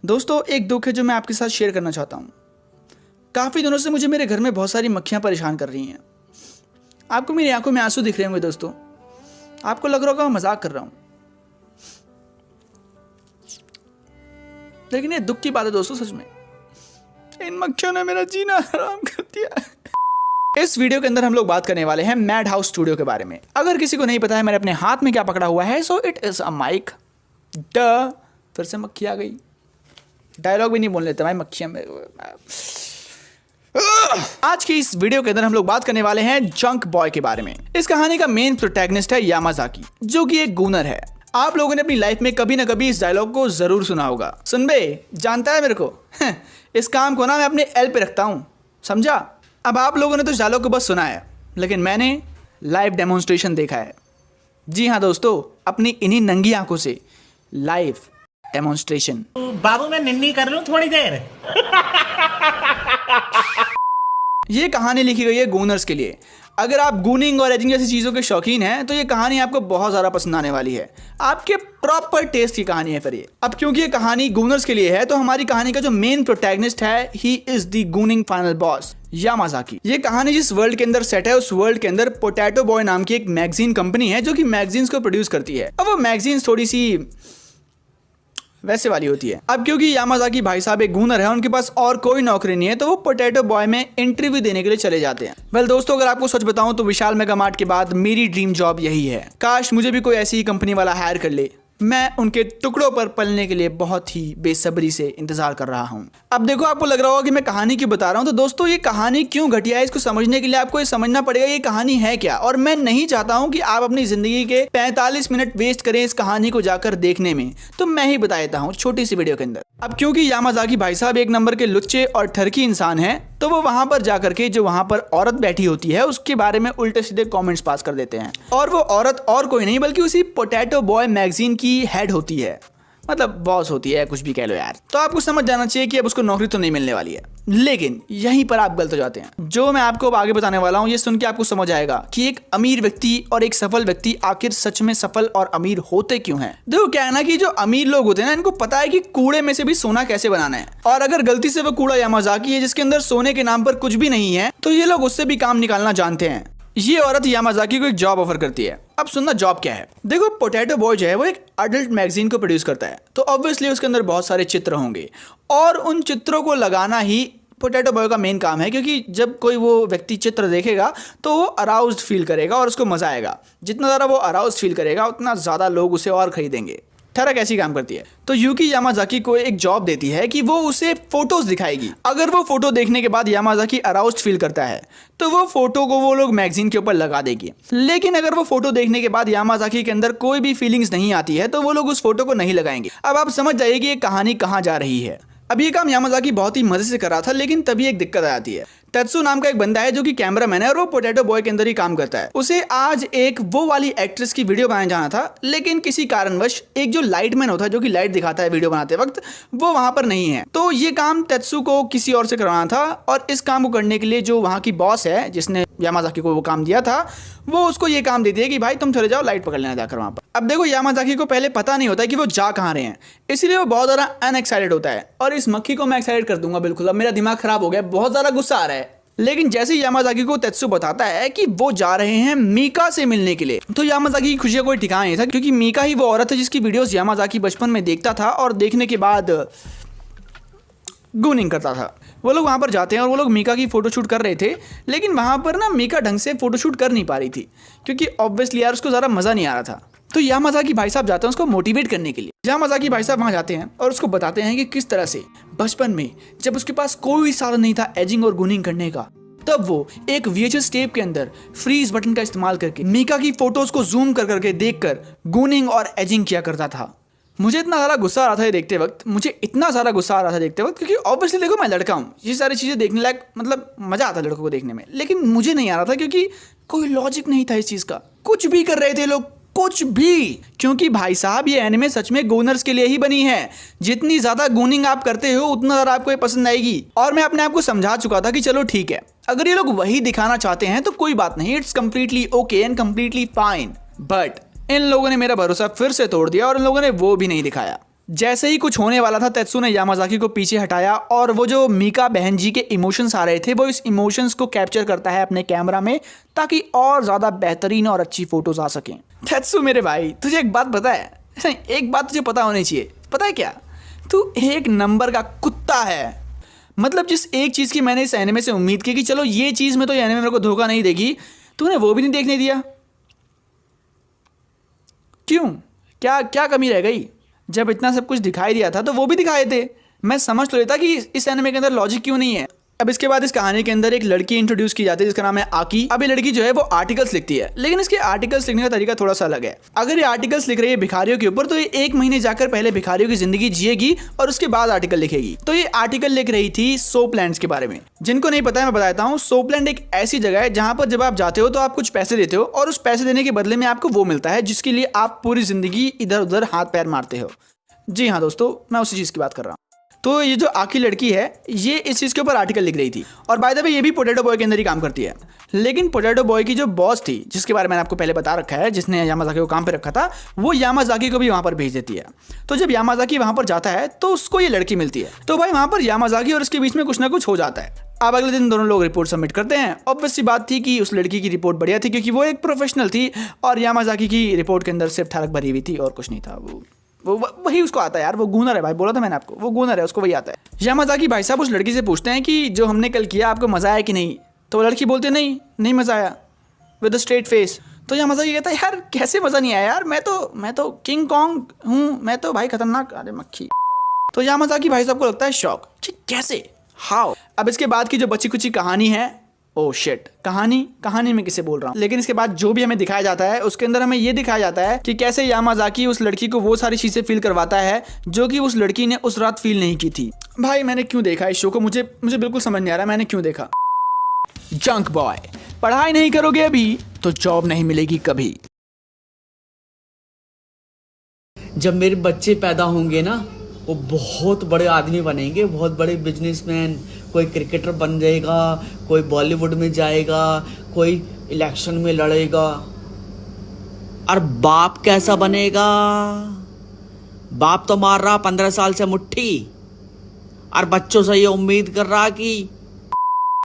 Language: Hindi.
दोस्तों एक दुख है जो मैं आपके साथ शेयर करना चाहता हूँ। काफ़ी दिनों से मुझे मेरे घर में बहुत सारी मक्खियाँ परेशान कर रही हैं। आपको मेरी आंखों में आंसू दिख रहे होंगे दोस्तों, आपको लग रहा होगा मैं मजाक कर रहा हूँ, लेकिन ये दुख की बात है दोस्तों। सच में इन मक्खियों ने मेरा जीना हराम कर दिया। इस वीडियो के अंदर हम लोग बात करने वाले हैं मैड हाउस स्टूडियो के बारे में। अगर किसी को नहीं पता है मैंने अपने हाथ में क्या पकड़ा हुआ है, so it is a mic. फिर से मक्खी आ गई, डायलॉग भी नहीं बोल लेते भाई, मक्खियां में। आज की इस वीडियो के अंदर हम लोग बात करने वाले हैं जंक बॉय के बारे में। इस कहानी का मेन प्रोटैगनिस्ट है यामाजाकी, जो कि एक गूनर है। आप लोगों ने अपनी लाइफ में कभी ना कभी इस डायलॉग को जरूर सुना होगा। सुन बे, जानता है मेरे को, इस काम को ना मैं अपने एल पे रखता हूं, समझा। अब आप लोगों ने तो इस डायलॉग को बस सुना है, लेकिन मैंने लाइव डेमोन्स्ट्रेशन देखा है। जी हाँ दोस्तों, अपनी इन्हीं नंगी आंखों से लाइव डेमोन्स्ट्रेशन। बाबू मैं निन्नी कर लूं थोड़ी देर। ये कहानी लिखी गई है गूनर्स के लिए। अगर आप गूनिंग और एजिंग जैसी चीज़ों के शौकीन हैं तो ये कहानी आपको बहुत ज़्यादा पसंद आने वाली है। आपके प्रॉपर टेस्ट की कहानी है फिर ये। अब क्योंकि ये कहानी गूनर्स के लिए है तो हमारी कहानी का जो मेन प्रोटैगनिस्ट है, he is the cunning final boss, Yamazaki. ये कहानी जिस वर्ल्ड के अंदर सेट है, उस वर्ल्ड के अंदर पोटैटो बॉय नाम की एक मैगजीन कंपनी है जो कि मैगजीन्स को प्रोड्यूस करती है। अब वो मैगजीन्स थोड़ी सी वैसे वाली होती है। अब क्योंकि यामाजाकी भाई साहब एक गूनर है, उनके पास और कोई नौकरी नहीं है, तो वो पोटैटो बॉय में इंटरव्यू देने के लिए चले जाते हैं। वेल दोस्तों, अगर आपको सच बताऊं तो विशाल मेगा मार्ट के बाद मेरी ड्रीम जॉब यही है। काश मुझे भी कोई ऐसी ही कंपनी वाला हायर कर ले। मैं उनके टुकड़ों पर पलने के लिए बहुत ही बेसब्री से इंतजार कर रहा हूं। अब देखो, आपको लग रहा होगा कि मैं कहानी क्यों बता रहा हूं, तो दोस्तों ये कहानी क्यों घटिया है, इसको समझने के लिए आपको ये समझना पड़ेगा ये कहानी है क्या। और मैं नहीं चाहता हूं कि आप अपनी जिंदगी के 45 मिनट वेस्ट करें इस कहानी को जाकर देखने में, तो मैं ही बता देता हूं छोटी सी वीडियो के अंदर। अब क्योंकि यामाजाकी भाई साहब एक नंबर के लुच्चे और ठरकी इंसान हैं, तो वो वहां पर जाकर के जो वहां पर औरत बैठी होती है उसके बारे में उल्टे सीधे कमेंट्स पास कर देते हैं। और वो औरत और कोई नहीं बल्कि उसी पोटैटो बॉय मैगजीन की हेड होती है, मतलब बॉस होती है, कुछ भी कह लो यार। तो आपको समझ जाना चाहिए कि अब उसको नौकरी तो नहीं मिलने वाली है। लेकिन यहीं पर आप गलत हो जाते हैं। जो मैं आपको अब आगे बताने वाला हूं ये सुन के आपको समझ आएगा कि एक अमीर व्यक्ति और एक सफल व्यक्ति आखिर सच में सफल और अमीर होते क्यों हैं। देखो क्या है ना कि जो अमीर लोग होते हैं ना, इनको पता है कि कूड़े में से भी सोना कैसे बनाना है। और अगर गलती से वो कूड़ा यामाजाकी है जिसके अंदर सोने के नाम पर कुछ भी नहीं है, तो ये लोग उससे भी काम निकालना जानते हैं। ये औरत यामाजाकी को एक जॉब ऑफर करती है। अब सुनना जॉब क्या है। देखो, पोटैटो बॉय जो है वो एक अडल्ट मैगजीन को प्रोड्यूस करता है, तो ऑब्वियसली उसके अंदर बहुत सारे चित्र होंगे और उन चित्रों को लगाना ही पोटैटो बॉय का मेन काम है। क्योंकि जब कोई वो व्यक्ति चित्र देखेगा तो वो अराउज्ड फील करेगा और उसको मजा आएगा। जितना ज़्यादा वो अराउज्ड फील करेगा उतना ज़्यादा लोग उसे और खरीदेंगे। ठरक ऐसी काम करती है। तो यूकी यामाजाकी को एक जॉब देती है कि वो उसे फोटोज दिखाएगी। अगर वो फोटो देखने के बाद यामाजाकी अराउज्ड फील करता है तो वो फोटो को वो लोग मैगजीन के ऊपर लगा देगी। लेकिन अगर वो फोटो देखने के बाद यामाजाकी के अंदर कोई भी फीलिंग्स नहीं आती है तो वो लोग उस फोटो को नहीं लगाएंगे। अब आप समझ जाइए कि ये कहानी कहाँ जा रही है। अब ये काम यामाजाकी बहुत ही मजे से कर रहा था, लेकिन तभी एक दिक्कत आ जाती है। तेत्सु नाम का एक बंदा है जो कि कैमरामैन है और वो पोटैटो बॉय के अंदर ही काम करता है। उसे आज एक वो वाली एक्ट्रेस की वीडियो बनाने जाना था, लेकिन किसी कारणवश एक जो लाइटमैन होता है जो कि लाइट दिखाता है वीडियो बनाते वक्त, वो वहां पर नहीं है। तो ये काम तेत्सु को किसी और से करवाना था और इस काम को करने के लिए जो वहां की बॉस है जिसने यामाजाकी को वो काम दिया था, वो उसको ये काम देती है कि भाई तुम चले जाओ लाइट पकड़ लेना जाकर वहां पर। अब देखो, यामाजाकी को पहले पता नहीं होता कि वो जा कहाँ रहे हैं, इसीलिए वो बहुत ज़्यादा अनएक्साइटेड होता है। और इस मक्खी को मैं एक्साइटेड कर दूंगा बिल्कुल। अब मेरा दिमाग खराब हो गया, बहुत ज़्यादा गुस्सा आ रहा है। लेकिन जैसे ही यामाजाकी को तेत्सु बताता है कि वो जा रहे हैं मीका से मिलने के लिए, तो यामाजाकी की खुशी का कोई ठिकाना नहीं था। क्योंकि मीका ही वो औरत है जिसकी वीडियोस यामाजाकी बचपन में देखता था और देखने के बाद गूनिंग करता था। वो लोग वहाँ पर जाते हैं और वो लोग मीका की फ़ोटोशूट कर रहे थे, लेकिन वहाँ पर ना मीका ढंग से फ़ोटोशूट कर नहीं पा रही थी क्योंकि ऑब्वियसली यार उसको ज़्यादा मज़ा नहीं आ रहा था। तो यामाजाकी भाई साहब जाते हैं उसको मोटिवेट करने के लिए। यामाजाकी भाई साहब वहाँ जाते हैं और उसको बताते हैं कि किस तरह से बचपन में जब उसके पास कोई साधन नहीं था एजिंग और गूनिंग करने का, तब वो एक VHS टेप के अंदर फ्रीज बटन का इस्तेमाल करके मीका की फोटोज को जूम कर करके देखकर गूनिंग और एजिंग किया करता था। मुझे इतना ज़्यादा गुस्सा आ रहा था ये देखते वक्त, क्योंकि ऑब्वियसली देखो मैं लड़का हूँ, ये सारी चीज़ें देखने लायक, मतलब मज़ा आता है लड़कों को देखने में, लेकिन मुझे नहीं आ रहा था क्योंकि कोई लॉजिक नहीं था इस चीज़ का। कुछ भी कर रहे थे लोग, कुछ भी। क्योंकि भाई साहब ये एनिमे सच में गूनर्स के लिए ही बनी है। जितनी ज़्यादा गूनिंग आप करते हो उतना ज़्यादा आपको ये पसंद आएगी। और मैं अपने आप को समझा चुका था कि चलो ठीक है, अगर ये लोग वही दिखाना चाहते हैं तो कोई बात नहीं, it's completely okay and completely fine. But in लोगों ने मेरा भरोसा फिर से तोड़ दिया और इन लोगों ने वो भी नहीं दिखाया। जैसे ही कुछ होने वाला था तेत्सु ने यामाजाकी को पीछे हटाया और वो जो मीका बहन जी के इमोशंस आ रहे थे वो इस इमोशंस को कैप्चर करता है अपने कैमरा में ताकि और ज़्यादा बेहतरीन और अच्छी फोटोज आ सकें। तेत्सु मेरे भाई, तुझे एक बात पता है? एक बात तुझे पता होनी चाहिए, पता है क्या? तू एक नंबर का कुत्ता है। मतलब जिस एक चीज़ की मैंने इस एनिमे से उम्मीद की कि चलो ये चीज़ में तो ये एनिमे मेरे को धोखा नहीं देगी, तूने वो भी नहीं देखने दिया। क्यों? क्या क्या कमी रह गई? जब इतना सब कुछ दिखाई दिया था तो वो भी दिखाए थे। मैं समझ तो लेता कि इस एनिमे के अंदर लॉजिक क्यों नहीं है। अब इसके बाद इस कहानी के अंदर एक लड़की इंट्रोड्यूस की जाती है जिसका नाम है आकी। अब ये लड़की जो है वो आर्टिकल्स लिखती है, लेकिन इसके आर्टिकल्स लिखने का तरीका थोड़ा सा अलग है। अगर ये आर्टिकल्स लिख रही है भिखारियों के ऊपर तो ये 1 महीने जाकर पहले भिखारियों की जिंदगी जिएगी और उसके बाद आर्टिकल लिखेगी। तो ये आर्टिकल लिख रही थी सोपलैंड्स के बारे में। जिनको नहीं पता है मैं बताता हूँ। सोपलैंड एक ऐसी जगह है जहाँ पर जब आप जाते हो तो आप कुछ पैसे देते हो और उस पैसे देने के बदले में आपको वो मिलता है जिसके लिए आप पूरी जिंदगी इधर उधर हाथ पैर मारते हो। जी हाँ दोस्तों, मैं उसी चीज़ की बात कर रहा हूँ। तो ये जो आकी लड़की है ये इस चीज़ के ऊपर आर्टिकल लिख रही थी और बाय द वे ये भी पोटैटो बॉय के अंदर ही काम करती है। लेकिन पोटैटो बॉय की जो बॉस थी, जिसके बारे में मैंने आपको पहले बता रखा है, जिसने यामाजाकी को काम पे रखा था, वो यामाजाकी को भी वहाँ पर भेज देती है। तो जब यामाजाकी वहाँ पर जाता है तो उसको ये लड़की मिलती है। तो भाई वहाँ पर यामाजाकी और उसके बीच में कुछ ना कुछ हो जाता है। अब अगले दिन दोनों लोग रिपोर्ट सबमिट करते हैं। ऑब्वियस सी बात थी कि उस लड़की की रिपोर्ट बढ़िया थी क्योंकि वो एक प्रोफेशनल थी और यामाजाकी की रिपोर्ट के अंदर सिर्फ ठरक भरी हुई थी और कुछ नहीं था। वो वही उसको आता है यार, वो गूनर है भाई, बोला था मैंने आपको, वो गूनर है, उसको वही आता है। यामाजाकी भाई साहब उस लड़की से पूछते हैं कि जो हमने कल किया आपको मज़ा आया कि नहीं? तो वो लड़की बोलती है नहीं मज़ा आया, विद अ स्ट्रेट फेस। तो यामाजाकी कहता है यार कैसे मज़ा नहीं आया यार, मैं तो किंग कॉन्ग हूँ, मैं तो भाई खतरनाक, अरे मक्खी। तो यामाजाकी भाई साहब को लगता है शॉक कि कैसे, हाउ। अब इसके बाद की जो बची कुची कहानी है, ओ शिट, कहानी में किसे बोल रहा हूँ। लेकिन इसके बाद जो भी हमें दिखाया जाता है उसके अंदर हमें ये दिखाया जाता है कि कैसे यामाजाकी उस लड़की को वो सारी चीज़ें फील करवाता है जो कि उस लड़की ने उस रात फील नहीं की थी। भाई मैंने क्यों देखा इस शो को, मुझे बिल्कुल समझ नहीं आ रहा मैंने क्यों देखा। जंक बॉय, पढ़ाई नहीं करोगे अभी तो जॉब नहीं मिलेगी कभी। जब मेरे बच्चे पैदा होंगे ना वो बहुत बड़े आदमी बनेंगे, बहुत बड़े बिजनेसमैन। कोई क्रिकेटर बन जाएगा, कोई बॉलीवुड में जाएगा, कोई इलेक्शन में लड़ेगा। और बाप कैसा बनेगा? बाप तो मार रहा 15 साल से मुट्ठी और बच्चों से ये उम्मीद कर रहा कि